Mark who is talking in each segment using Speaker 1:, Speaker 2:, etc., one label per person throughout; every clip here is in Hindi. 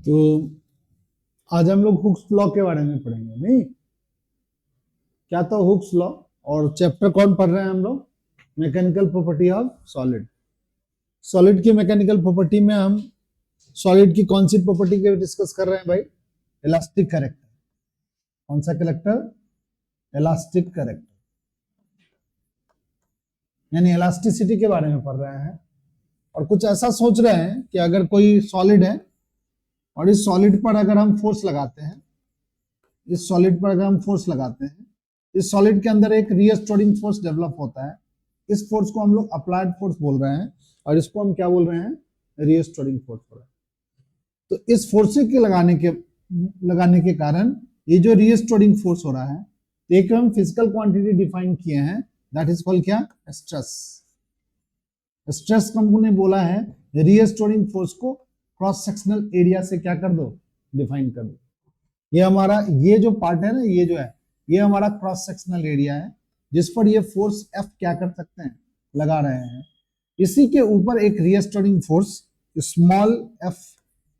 Speaker 1: तो आज हम लोग हुक्स लॉ के बारे में पढ़ेंगे। नहीं क्या था हुक्स लॉ? और चैप्टर कौन पढ़ रहे हैं हम लोग? Mechanical property of solid. Solid की मैकेनिकल प्रॉपर्टी में हम सॉलिड की कौन सी प्रॉपर्टी के डिस्कस कर रहे हैं भाई? Elastic character. कौन सा कैरेक्टर? इलास्टिक कैरेक्टर, यानी इलास्टिसिटी के बारे में पढ़ रहे हैं। और कुछ ऐसा सोच रहे हैं कि अगर कोई सॉलिड है और इस सॉलिड पर अगर हम फोर्स लगाते हैं, इस सॉलिड पर अगर हम फोर्स लगाते हैं, इस सॉलिड के अंदर एक रीस्टोरिंग फोर्स डेवलप होता है। इस फोर्स को हम लोग अप्लाइड फोर्स बोल रहे हैं और इसको हम क्या बोल रहे हैं? रीस्टोरिंग फोर्स बोल रहे हैं। तो इस फोर्स के लगाने के कारण ये जो रीस्टोरिंग फोर्स हो रहा है, एक हम फिजिकल क्वांटिटी डिफाइन किए हैं, दैट इज कॉल्ड क्या? स्ट्रेस। स्ट्रेस हमने बोला है रीस्टोरिंग फोर्स को क्रॉस सेक्शनल एरिया से क्या कर दो? डिफाइन कर दो। ये हमारा ये जो पार्ट है ना, ये जो है, ये हमारा क्रॉस सेक्शनल एरिया है जिस पर ये फोर्स F क्या कर सकते हैं? लगा रहे हैं। इसी के ऊपर एक रीस्टोरिंग फोर्स स्मॉल f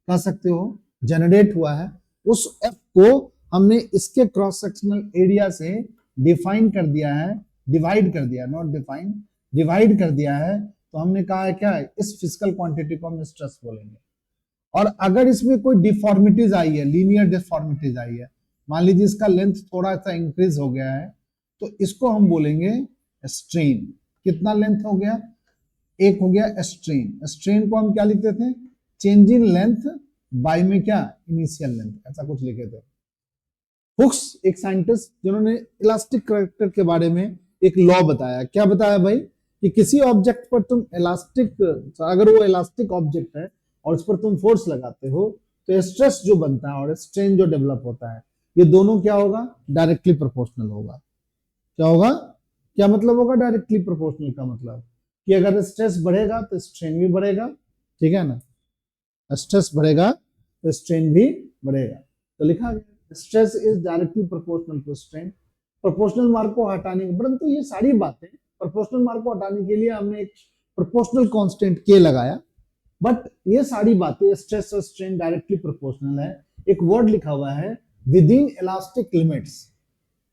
Speaker 1: कह सकते हो जनरेट हुआ है। उस F को हमने इसके क्रॉस सेक्शनल एरिया से डिफाइन कर दिया है, डिवाइड कर दिया, नॉट डिफाइन, डिवाइड कर दिया है। तो हमने कहा है क्या? इस फिजिकल क्वांटिटी को हम स्ट्रेस बोलेंगे। और अगर इसमें कोई डिफॉर्मिटीज आई है, लीनियर डिफॉर्मिटीज आई है, मान लीजिए इसका लेंथ थोड़ा सा इंक्रीज हो गया है, तो इसको हम बोलेंगे स्ट्रेन। कितना लेंथ हो गया? एक हो गया स्ट्रेन। स्ट्रेन को हम क्या लिखते थे? चेंज इन लेंथ बाय में क्या? इनिशियल लेंथ, ऐसा कुछ लिखे थे। हुक्स एक साइंटिस्ट जिन्होंने इलास्टिक कैरेक्टर के बारे में एक लॉ बताया। क्या बताया भाई? कि किसी ऑब्जेक्ट पर तुम इलास्टिक, अगर वो इलास्टिक ऑब्जेक्ट है और उस पर तुम फोर्स लगाते हो, तो स्ट्रेस जो बनता है और स्ट्रेन जो डेवलप होता है, ये दोनों क्या होगा? डायरेक्टली प्रोपोर्शनल होगा। क्या होगा? क्या मतलब होगा डायरेक्टली प्रोपोर्शनल का? मतलब कि अगर स्ट्रेस बढ़ेगा तो स्ट्रेन भी बढ़ेगा, ठीक है ना? स्ट्रेस बढ़ेगा तो स्ट्रेन भी बढ़ेगा। तो लिखा गया stress is directly proportional to strain. Proportional mark को हटाने के, परंतु ये सारी बातें प्रोपोर्शनल मार्क को हटाने के लिए हमने एक प्रोपोर्शनल कांस्टेंट के लगाया, बट ये सारी बातें स्ट्रेस और स्ट्रेन डायरेक्टली प्रोपोर्शनल है। एक वर्ड लिखा हुआ है विद इन इलास्टिक लिमिट्स,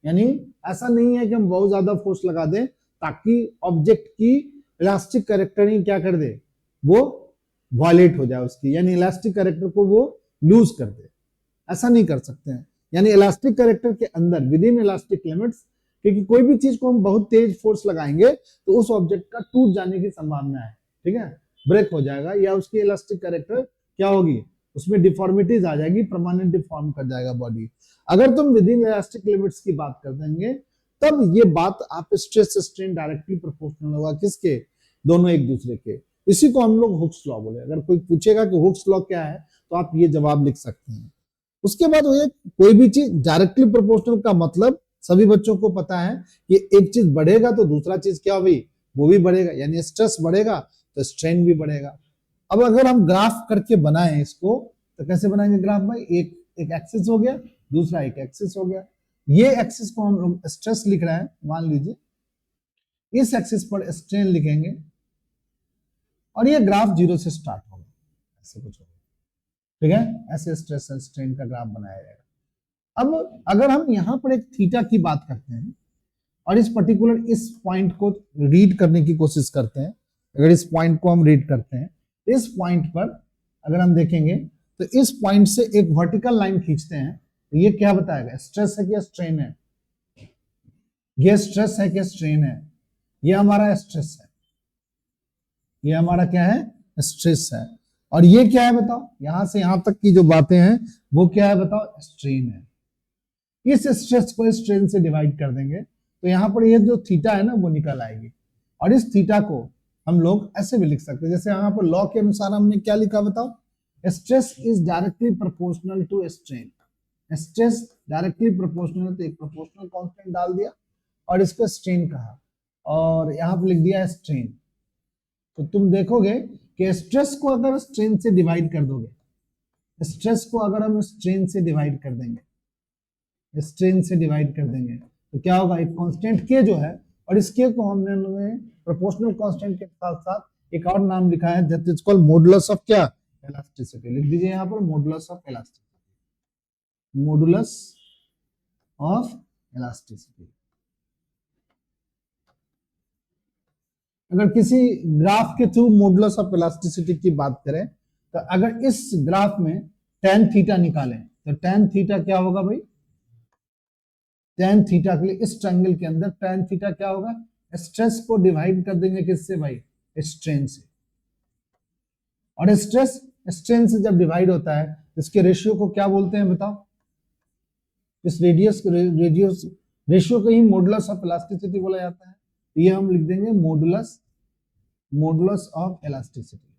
Speaker 1: यानी ऐसा नहीं है कि हम बहुत ज्यादा फोर्स लगा दें ताकि ऑब्जेक्ट की इलास्टिक कैरेक्टर क्या कर दे, वो वायलेट हो जाए उसकी, यानी इलास्टिक कैरेक्टर को वो लूज कर दे। ऐसा नहीं कर सकते हैं। यानी इलास्टिक कैरेक्टर के अंदर विद इन इलास्टिक लिमिट्स, क्योंकि कोई भी चीज को हम बहुत तेज फोर्स लगाएंगे तो उस ऑब्जेक्ट का टूट जाने की संभावना है, ठीक है, ब्रेक हो जाएगा, या उसकी इलास्टिक कैरेक्टर क्या होगी, उसमें डिफॉर्मिटीज आ जाएगी, परमानेंट डिफॉर्म कर जाएगा बॉडी। अगर तुम विद इन इलास्टिक लिमिट्स की बात कर देंगे तब ये बात आप स्ट्रेस स्ट्रेन डायरेक्टली प्रोपोर्शनल होगा। किसके? दोनों एक दूसरे के। इसी को हम लोग हुक्स लॉ बोले। अगर कोई पूछेगा कि हुक्स लॉ क्या है तो आप ये जवाब लिख सकते हैं। उसके बाद वो कोई भी चीज डायरेक्टली प्रोपोर्शनल का मतलब सभी बच्चों को पता है कि एक चीज बढ़ेगा तो दूसरा चीज क्या हुई, वो भी बढ़ेगा, यानी स्ट्रेस बढ़ेगा तो स्ट्रेन भी बढ़ेगा। अब अगर हम ग्राफ करके बनाएं इसको तो कैसे बनाएंगे ग्राफ भाई? एक एक्सिस हो गया, दूसरा एक एक्सिस हो गया। ये एक्सिस को हम लोग स्ट्रेस लिख रहे हैं, मान लीजिए इस एक्सिस पर स्ट्रेन लिखेंगे और ये ग्राफ जीरो से स्टार्ट होगा, ऐसे कुछ होगा, ठीक है? ऐसे स्ट्रेस और स्ट्रेन का ग्राफ बनाया जाएगा। अब अगर हम यहां पर एक थीटा की बात करते हैं और इस पर्टिकुलर इस पॉइंट को रीड करने की कोशिश करते हैं, अगर इस पॉइंट को हम रीड करते हैं, इस पॉइंट पर अगर हम देखेंगे तो इस पॉइंट से एक वर्टिकल लाइन खींचते हैं तो ये क्या बताएगा? स्ट्रेस है कि स्ट्रेन है? ये स्ट्रेस है कि स्ट्रेन है? ये हमारा स्ट्रेस है, ये हमारा क्या है? स्ट्रेस है। और ये क्या है बताओ? यहां से यहां तक की जो बातें हैं वो क्या है बताओ? स्ट्रेन है। इस स्ट्रेस को स्ट्रेन से डिवाइड कर देंगे तो यहां पर ये जो थीटा है ना वो निकल आएगी। और इस थीटा को हम लोग ऐसे भी लिख सकते हैं, जैसे यहां पर लॉ के अनुसार हमने क्या लिखा बताओ? Stress is directly proportional to strain. Stress directly proportional, तो एक प्रोपोर्शनल कांस्टेंट डाल दिया और इसको स्ट्रेन कहा और यहां पर लिख दिया स्ट्रेन। तो तुम देखोगे कि स्ट्रेस को अगर स्ट्रेन से डिवाइड कर दोगे, स्ट्रेस को अगर हम स्ट्रेन से डिवाइड कर देंगे, स्ट्रेन से डिवाइड कर देंगे तो क्या होगा? एक कांस्टेंट के जो है, और इस के को हमने प्रोपोर्शनल कांस्टेंट के साथ साथ एक और नाम लिखा है that is called modulus of क्या? इलास्टिसिटी लिख दीजिए यहाँ पर, modulus of elasticity, modulus of elasticity. अगर किसी ग्राफ के थ्रू मॉडुलस ऑफ इलास्टिसिटी की बात करें तो अगर इस ग्राफ में tan थीटा निकालें तो tan थीटा क्या होगा भाई, tan थीटा के लिए इस ट्रायंगल के अंदर tan थीटा क्या होगा, स्ट्रेस को डिवाइड कर देंगे किससे भाई, स्ट्रेन से, और स्ट्रेस स्ट्रेन से जब डिवाइड होता है इसके रेशियो को क्या बोलते हैं बताओ, इस रेडियस रेशियो को ही मॉडुलस ऑफ इलास्टिसिटी बोला जाता है। ये हम लिख देंगे मॉडुलस ऑफ इलास्टिसिटी,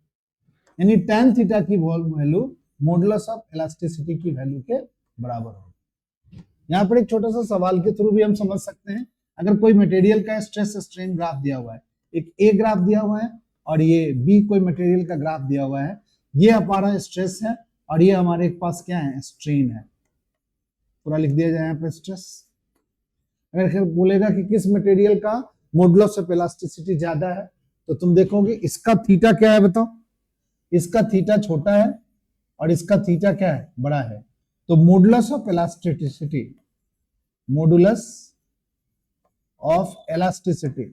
Speaker 1: यानी tan थीटा की वैल्यू मॉडुलस ऑफ इलास्टिसिटी की वैल्यू के बराबर होगी। यहाँ पर एक छोटा सा सवाल के थ्रू भी हम समझ सकते हैं, अगर कोई मटेरियल का स्ट्रेस स्ट्रेन ग्राफ दिया हुआ है, एक ए ग्राफ दिया हुआ है और ये बी कोई मटेरियल का ग्राफ दिया हुआ है, ये हमारा स्ट्रेस है और ये हमारे पास क्या है, स्ट्रेन है, पूरा लिख दिया जाए यहाँ पे स्ट्रेस। अगर बोलेगा कि किस मटेरियल का मॉडुलस ऑफ इलास्टिसिटी ज्यादा है तो तुम देखोगे इसका थीटा क्या है बताओ, इसका थीटा छोटा है और इसका थीटा क्या है, बड़ा है, तो modulus of elasticity, modulus of elasticity,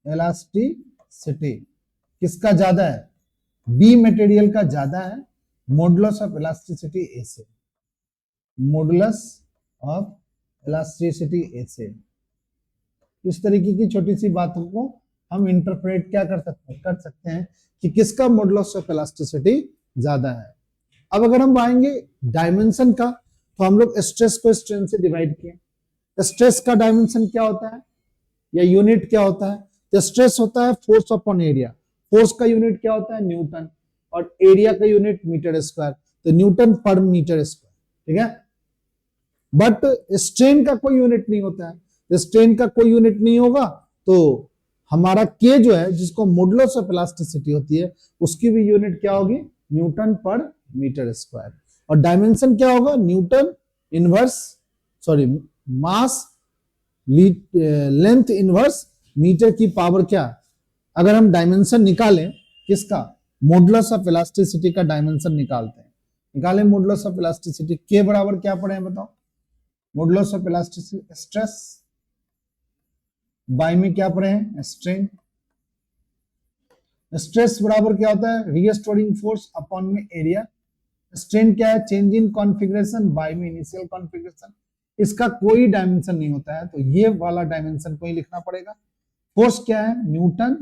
Speaker 1: elasticity किसका ज्यादा है, बी मटेरियल का ज्यादा है, मॉडुलस ऑफ इलास्टिसिटी ए से, मॉडुलस ऑफ इलास्टिसिटी ए से। इस तरीके की छोटी सी बातों को हम इंटरप्रेट क्या कर सकते हैं कि किसका मॉडुलस ऑफ इलास्टिसिटी ज्यादा है। अब अगर हम आएंगे डायमेंशन का, तो हम लोग स्ट्रेस को स्ट्रेन से डिवाइड किए, स्ट्रेस का डायमेंशन क्या होता है या यूनिट क्या होता है, तो स्ट्रेस होता है फोर्स अपॉन एरिया, फोर्स का यूनिट क्या होता है, न्यूटन, और एरिया का यूनिट मीटर स्क्वायर, तो न्यूटन पर मीटर स्क्वायर, ठीक है। बट स्ट्रेन का कोई यूनिट नहीं होता है, स्ट्रेन का कोई यूनिट नहीं होगा तो हमारा के जो है, जिसको मॉडुलस ऑफ इलास्टिसिटी होती है, उसकी भी यूनिट क्या होगी, न्यूटन पर मीटर स्क्वायर, और डायमेंशन क्या होगा, newton inverse mass length inverse metre की पावर क्या। अगर हम डायमेंशन निकालें किसका, मॉडुलस ऑफ इलास्टिसिटी का डायमेंशन निकालते हैं, निकालें मॉडुलस ऑफ इलास्टिसिटी, के बराबर क्या पड़े हैं बताओ, modulus of elasticity stress by में क्या पड़े हैं, स्ट्रेन, स्ट्रेस बराबर क्या होता है, रीस्टोरिंग फोर्स अपॉन में एरिया, स्ट्रेन क्या है, चेंज इन कॉन्फ़िगरेशन बाय में इनिशियल कॉन्फ़िगरेशन, इसका कोई डायमेंशन नहीं होता है तो ये वाला डायमेंशन को ही लिखना पड़ेगा। फोर्स क्या है, न्यूटन,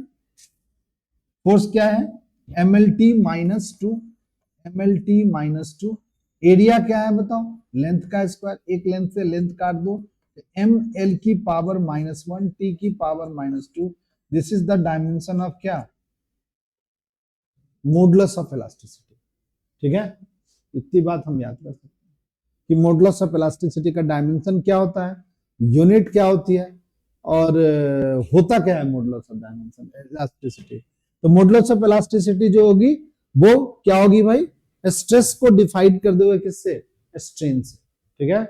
Speaker 1: फोर्स क्या है, mlt माइनस टू, एरिया क्या है बताओ, लेंथ का स्क्वायर, एक लेंथ से लेंथ काट दो, ml की पावर -1 t की power -2, this is the dimension of क्या, मॉडुलस ऑफ इलास्टिसिटी, ठीक है। इतनी बात हम याद कर सकते हैं कि मॉडुलस ऑफ इलास्टिसिटी का डायमेंशन क्या होता है, यूनिट क्या होती है, और होता क्या है मॉडुलस ऑफ डायमेंशन इलास्टिसिटी। तो मॉडुलस ऑफ इलास्टिसिटी जो होगी वो क्या होगी भाई, स्ट्रेस को डिफाइड कर दोगे किससे, स्ट्रेन से, ठीक है।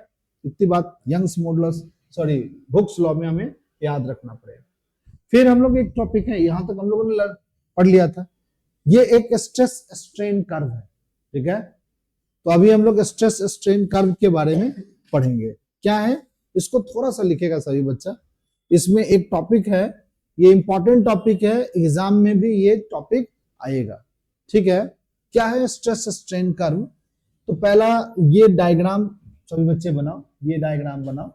Speaker 1: इतनी बात यंग्स मॉडुलस हुक्स लॉ में हमें याद रखना पड़ेगा। फिर हम लोग एक टॉपिक है, यहां तक हम लोगों ने पढ़ लिया था, ये एक स्ट्रेस स्ट्रेन कर्व है, ठीक है। तो अभी हम लोग स्ट्रेस स्ट्रेन कर्व के बारे में पढ़ेंगे, क्या है, इसको थोड़ा सा लिखेगा सभी बच्चा, इसमें एक टॉपिक है, ये इंपॉर्टेंट टॉपिक है, एग्जाम में भी ये टॉपिक आएगा, ठीक है। क्या है स्ट्रेस स्ट्रेन कर्व, तो पहला ये डायग्राम सभी बच्चे बनाओ, ये डायग्राम बनाओ,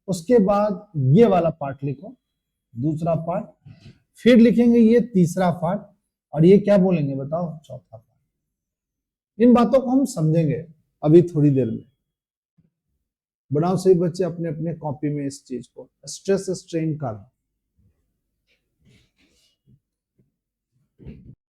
Speaker 1: उसके बाद ये वाला पार्ट लिखो, दूसरा पार्ट, फिर लिखेंगे ये तीसरा पार्ट, और ये क्या बोलेंगे बताओ, चौथा पार्ट। इन बातों को हम समझेंगे अभी थोड़ी देर में। बनाओ सही बच्चे अपने अपने कॉपी में इस चीज को, स्ट्रेस स्ट्रेन कर्व।